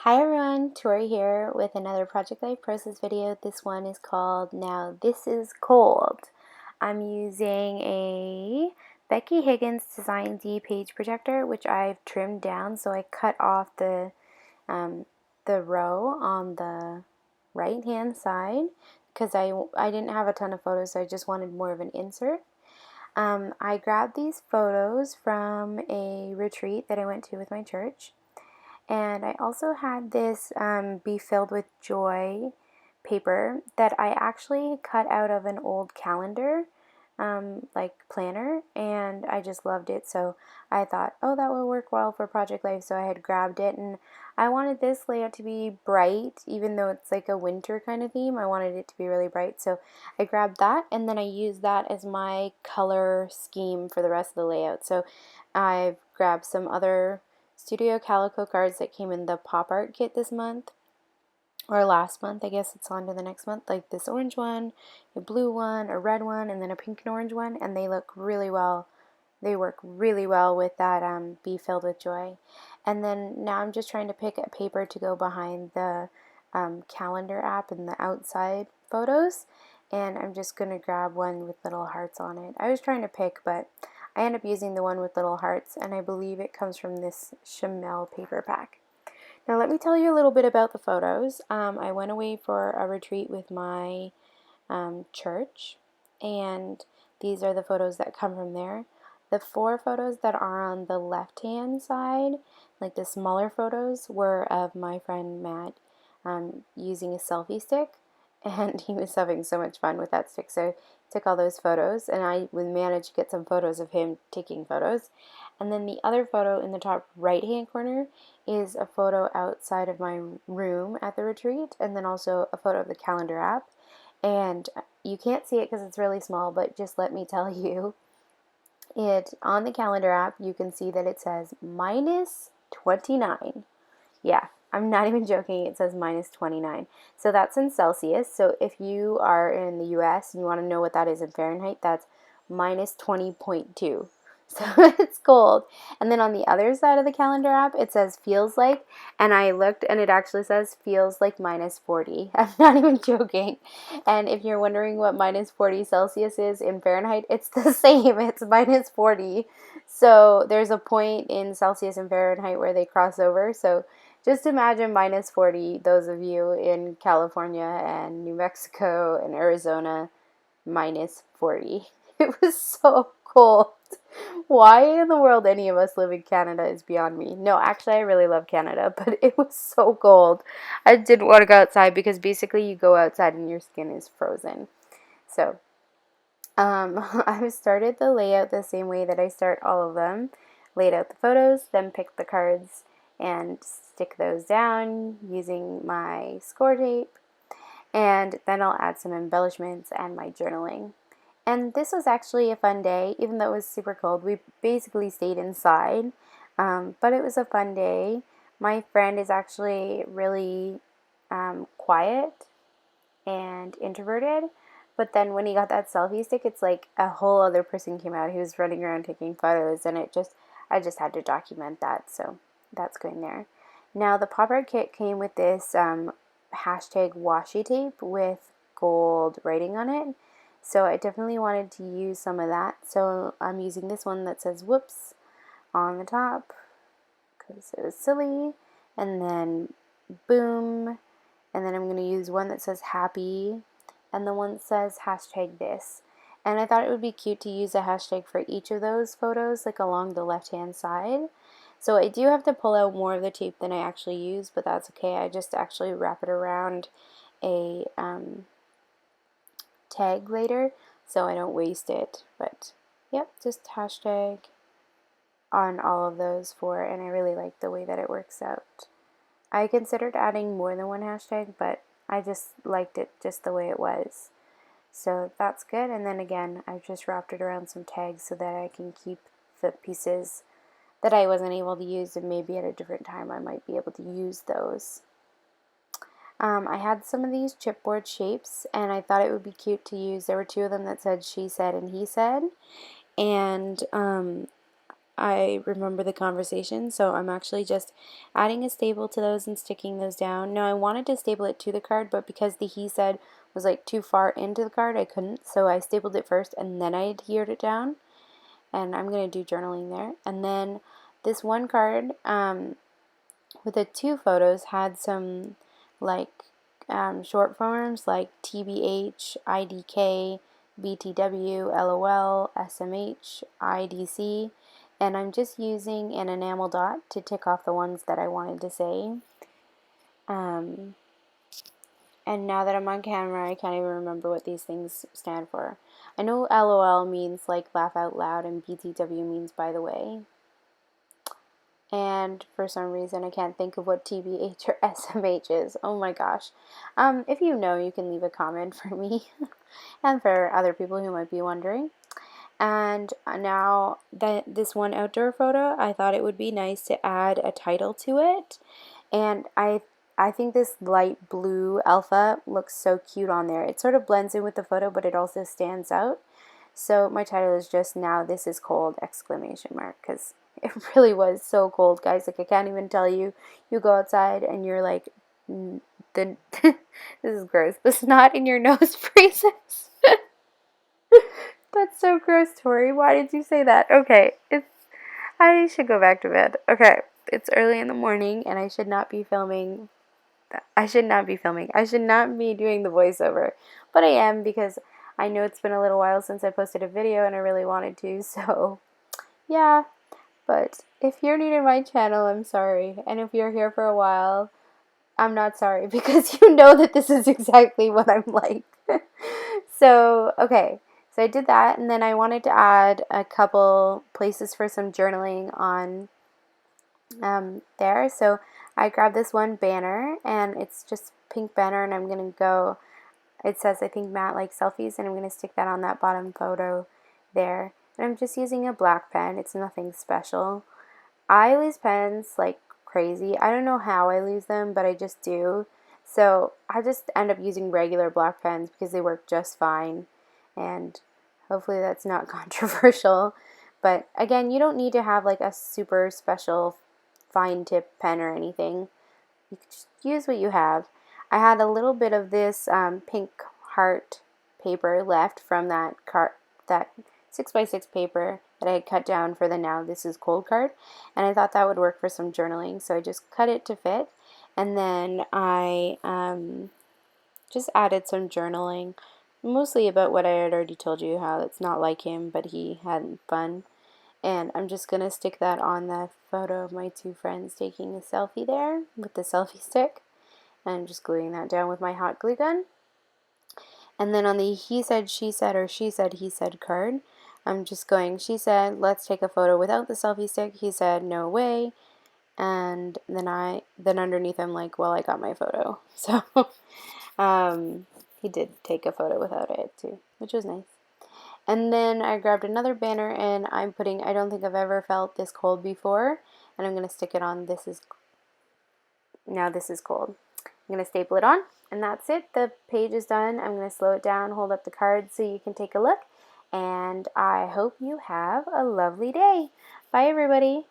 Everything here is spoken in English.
Hi everyone, Tori here with another Project Life Process video. This one is called Now This Is Cold. I'm using a Becky Higgins Design D page protector, which I've trimmed down. So I cut off the row on the right hand side because I didn't have a ton of photos, so I just wanted more of an insert. I grabbed these photos from a retreat that I went to with my church. And I also had this Be Filled with Joy paper that I actually cut out of an old calendar, like planner, and I just loved it. So I thought, oh, that will work well for Project Life. So I had grabbed it, and I wanted this layout to be bright, even though it's like a winter kind of theme. I wanted it to be really bright. So I grabbed that, and then I used that as my color scheme for the rest of the layout. So I've grabbed some other Studio Calico cards that came in the pop art kit this month, or last month. I guess it's on to the next month, like this orange one, a blue one, a red one, and then a pink and orange one, and they look really well. They work really well with that Be Filled with Joy. And then now I'm just trying to pick a paper to go behind the calendar app and the outside photos, and I'm just going to grab one with little hearts on it. I was trying to pick, but I end up using the one with little hearts, and I believe it comes from this Chamel paper pack. Now let me tell you a little bit about the photos. I went away for a retreat with my church, and these are the photos that come from there. The 4 photos that are on the left-hand side, like the smaller photos, were of my friend Matt using a selfie stick, and he was having so much fun with that stick. So I took all those photos, and I would manage to get some photos of him taking photos. And then the other photo in the top right-hand corner is a photo outside of my room at the retreat, and then also a photo of the calendar app. And you can't see it because it's really small, but just let me tell you, on the calendar app, you can see that it says minus 29. Yeah, I'm not even joking. It says minus 29. So that's in Celsius. So if you are in the US and you want to know what that is in Fahrenheit, that's minus 20.2. So it's cold. And then on the other side of the calendar app, it says feels like. And I looked and it actually says feels like minus 40. I'm not even joking. And if you're wondering what minus 40 Celsius is in Fahrenheit, it's the same. It's minus 40. So there's a point in Celsius and Fahrenheit where they cross over. So just imagine minus 40, those of you in California and New Mexico and Arizona, minus 40. It was so cold. Why in the world any of us live in Canada is beyond me. No, actually, I really love Canada, but it was so cold. I didn't want to go outside because basically you go outside and your skin is frozen. So, I started the layout the same way that I start all of them. Laid out the photos, then picked the cards and stick those down using my score tape. And then I'll add some embellishments and my journaling. And this was actually a fun day, even though it was super cold. We basically stayed inside, but it was a fun day. My friend is actually really quiet and introverted, but then when he got that selfie stick, it's like a whole other person came out. He was running around taking photos, and I just had to document that, so that's going there. Now the pop art kit came with this hashtag washi tape with gold writing on it, so I definitely wanted to use some of that. So I'm using this one that says whoops on the top because it was silly, and then boom, and then I'm going to use one that says happy, and the one that says hashtag this. And I thought it would be cute to use a hashtag for each of those photos, like along the left hand side. So I do have to pull out more of the tape than I actually use, but that's okay. I just actually wrap it around a tag later so I don't waste it. But yep, just hashtag on all of those 4, and I really like the way that it works out. I considered adding more than one hashtag, but I just liked it just the way it was. So that's good. And then again, I've just wrapped it around some tags so that I can keep the pieces that I wasn't able to use, and maybe at a different time I might be able to use those. I had some of these chipboard shapes, and I thought it would be cute to use. There were 2 of them that said she said and he said, and I remember the conversation, so I'm actually just adding a staple to those and sticking those down. Now I wanted to staple it to the card, but because the he said was like too far into the card, I couldn't, so I stapled it first and then I adhered it down, and I'm going to do journaling there. And then this one card with the two photos had some like short forms like TBH, IDK, BTW, LOL, SMH, IDC, and I'm just using an enamel dot to tick off the ones that I wanted to say. And now that I'm on camera, I can't even remember what these things stand for. I know LOL means like laugh out loud, and BTW means by the way. And for some reason I can't think of what TBH or SMH is. Oh my gosh. If you know, you can leave a comment for me and for other people who might be wondering. And now that this one outdoor photo, I thought it would be nice to add a title to it. And I think this light blue alpha looks so cute on there. It sort of blends in with the photo, but it also stands out. So my title is just "Now This Is Cold!" exclamation mark, because it really was so cold, guys. Like, I can't even tell you. You go outside and you're like, this is gross. The snot in your nose freezes. That's so gross, Tori. Why did you say that? Okay, I should go back to bed. Okay, it's early in the morning and I should not be filming. I should not be filming. I should not be doing the voiceover. But I am, because I know it's been a little while since I posted a video and I really wanted to, so yeah. But if you're new to my channel, I'm sorry. And if you're here for a while, I'm not sorry, because you know that this is exactly what I'm like. So, okay. So I did that, and then I wanted to add a couple places for some journaling on there. So I grabbed this one banner, and it's just pink banner, and I'm going to go, it says, I think, Matt likes selfies, and I'm going to stick that on that bottom photo there. And I'm just using a black pen. It's nothing special. I lose pens like crazy. I don't know how I lose them, but I just do. So I just end up using regular black pens because they work just fine. And hopefully that's not controversial. But again, you don't need to have like a super special fine tip pen or anything. You can just use what you have. I had a little bit of this pink heart paper left from that 6x6 paper that I had cut down for the Now This Is Cold card, and I thought that would work for some journaling, so I just cut it to fit, and then I just added some journaling, mostly about what I had already told you, how it's not like him, but he had fun. And I'm just going to stick that on the photo of my two friends taking a selfie there with the selfie stick. And I'm just gluing that down with my hot glue gun. And then on the he said, she said, or she said, he said card, I'm just going, she said, let's take a photo without the selfie stick. He said, no way. And then underneath I'm like, well, I got my photo. So he did take a photo without it too, which was nice. And then I grabbed another banner, and I'm putting, I don't think I've ever felt this cold before, and I'm going to stick it on Now This Is Cold. I'm going to staple it on, and that's it. The page is done. I'm going to slow it down, hold up the card so you can take a look, and I hope you have a lovely day. Bye, everybody.